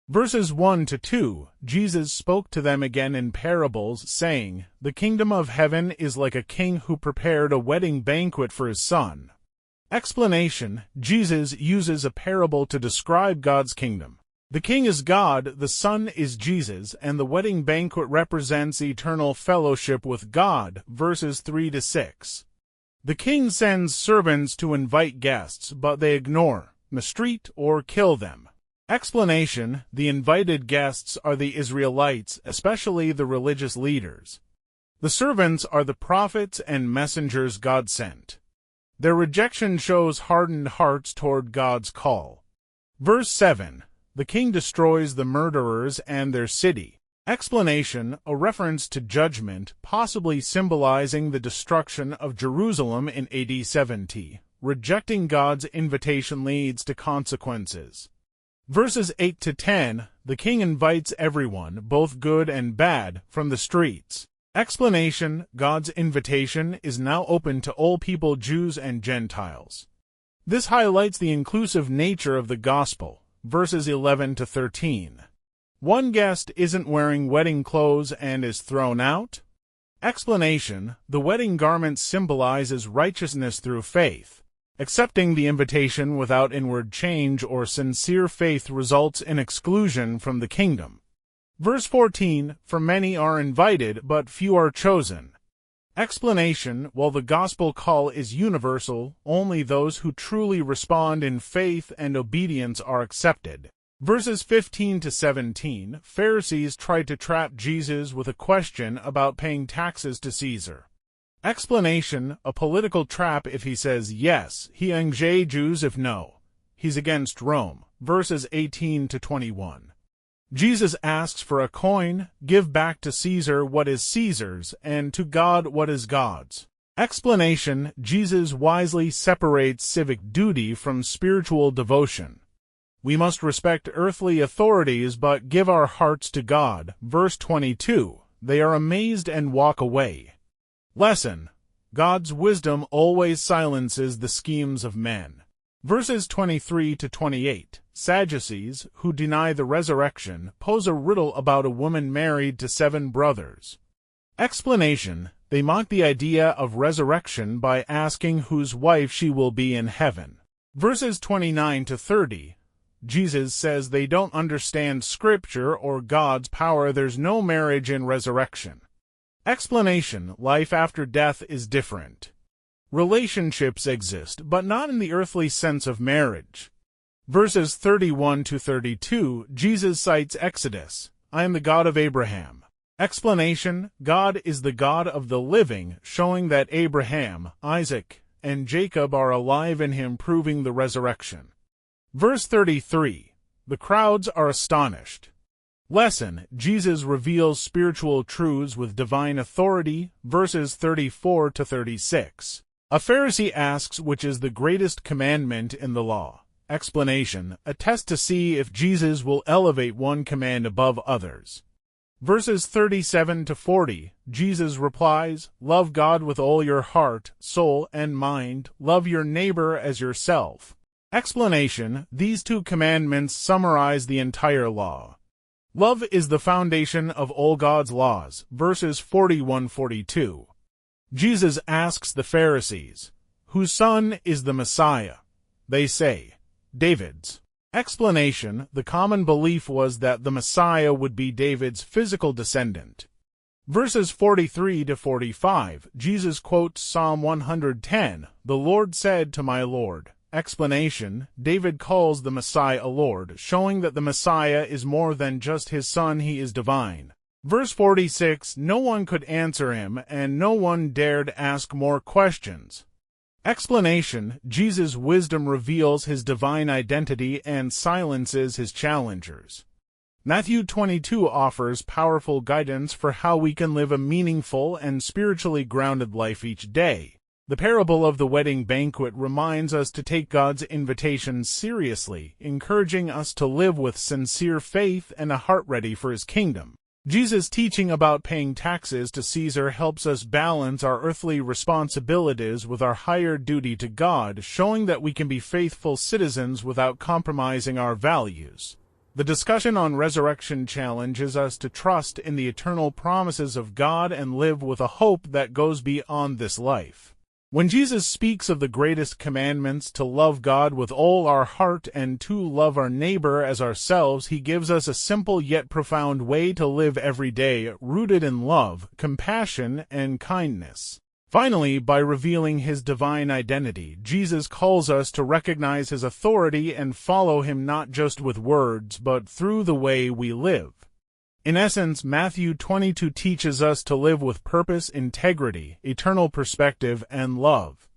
Verses 1 to 2, Jesus spoke to them again in parables, saying, "The kingdom of heaven is like a king who prepared a wedding banquet for his son." Explanation: Jesus uses a parable to describe God's kingdom. The king is God, the son is Jesus, and the wedding banquet represents eternal fellowship with God. Verses 3 to 6. The king sends servants to invite guests, but they ignore, mistreat, or kill them. Explanation: the invited guests are the Israelites, especially the religious leaders. The servants are the prophets and messengers God sent. Their rejection shows hardened hearts toward God's call. Verse 7. The king destroys the murderers and their city. Explanation: a reference to judgment, possibly symbolizing the destruction of Jerusalem in AD 70. Rejecting God's invitation leads to consequences. Verses 8 to 10, the king invites everyone, both good and bad, from the streets. Explanation: God's invitation is now open to all people, Jews and Gentiles. This highlights the inclusive nature of the gospel. Verses 11 to 13. One guest isn't wearing wedding clothes and is thrown out. Explanation: the wedding garment symbolizes righteousness through faith. Accepting the invitation without inward change or sincere faith results in exclusion from the kingdom. Verse 14, for many are invited, but few are chosen. Explanation: while the gospel call is universal, only those who truly respond in faith and obedience are accepted. Verses 15 to 17, Pharisees tried to trap Jesus with a question about paying taxes to Caesar. Explanation: a political trap if he says yes, he engage Jews if no. He's against Rome. Verses 18 to 21. Jesus asks for a coin, give back to Caesar what is Caesar's, and to God what is God's. Explanation: Jesus wisely separates civic duty from spiritual devotion. We must respect earthly authorities but give our hearts to God. Verse 22, they are amazed and walk away. Lesson: God's wisdom always silences the schemes of men. Verses 23 to 28, Sadducees, who deny the resurrection, pose a riddle about a woman married to 7 brothers. Explanation: they mock the idea of resurrection by asking whose wife she will be in heaven. Verses 29 to 30, Jesus says they don't understand Scripture or God's power. There's no marriage in resurrection. Explanation: life after death is different. Relationships exist, but not in the earthly sense of marriage. Verses 31 to 32, Jesus cites Exodus, I am the God of Abraham. Explanation: God is the God of the living, showing that Abraham, Isaac, and Jacob are alive in him, proving the resurrection. Verse 33, the crowds are astonished. Lesson: Jesus reveals spiritual truths with divine authority. Verses 34 to 36. A Pharisee asks which is the greatest commandment in the law. Explanation: a test to see if Jesus will elevate one command above others. Verses 37 to 40, Jesus replies, love God with all your heart, soul, and mind. Love your neighbor as yourself. Explanation: these 2 commandments summarize the entire law. Love is the foundation of all God's laws. Verses 41-42. Jesus asks the Pharisees, whose son is the Messiah? They say, David's. Explanation: the common belief was that the Messiah would be David's physical descendant. Verses 43 to 45, Jesus quotes Psalm 110, the Lord said to my Lord. Explanation: David calls the Messiah Lord, showing that the Messiah is more than just his son, he is divine. Verse 46, no one could answer him, and no one dared ask more questions. Explanation: Jesus' wisdom reveals his divine identity and silences his challengers. Matthew 22 offers powerful guidance for how we can live a meaningful and spiritually grounded life each day. The parable of the wedding banquet reminds us to take God's invitation seriously, encouraging us to live with sincere faith and a heart ready for his kingdom. Jesus' teaching about paying taxes to Caesar helps us balance our earthly responsibilities with our higher duty to God, showing that we can be faithful citizens without compromising our values. The discussion on resurrection challenges us to trust in the eternal promises of God and live with a hope that goes beyond this life. When Jesus speaks of the greatest commandments to love God with all our heart and to love our neighbor as ourselves, he gives us a simple yet profound way to live every day, rooted in love, compassion, and kindness. Finally, by revealing his divine identity, Jesus calls us to recognize his authority and follow him not just with words, but through the way we live. In essence, Matthew 22 teaches us to live with purpose, integrity, eternal perspective, and love.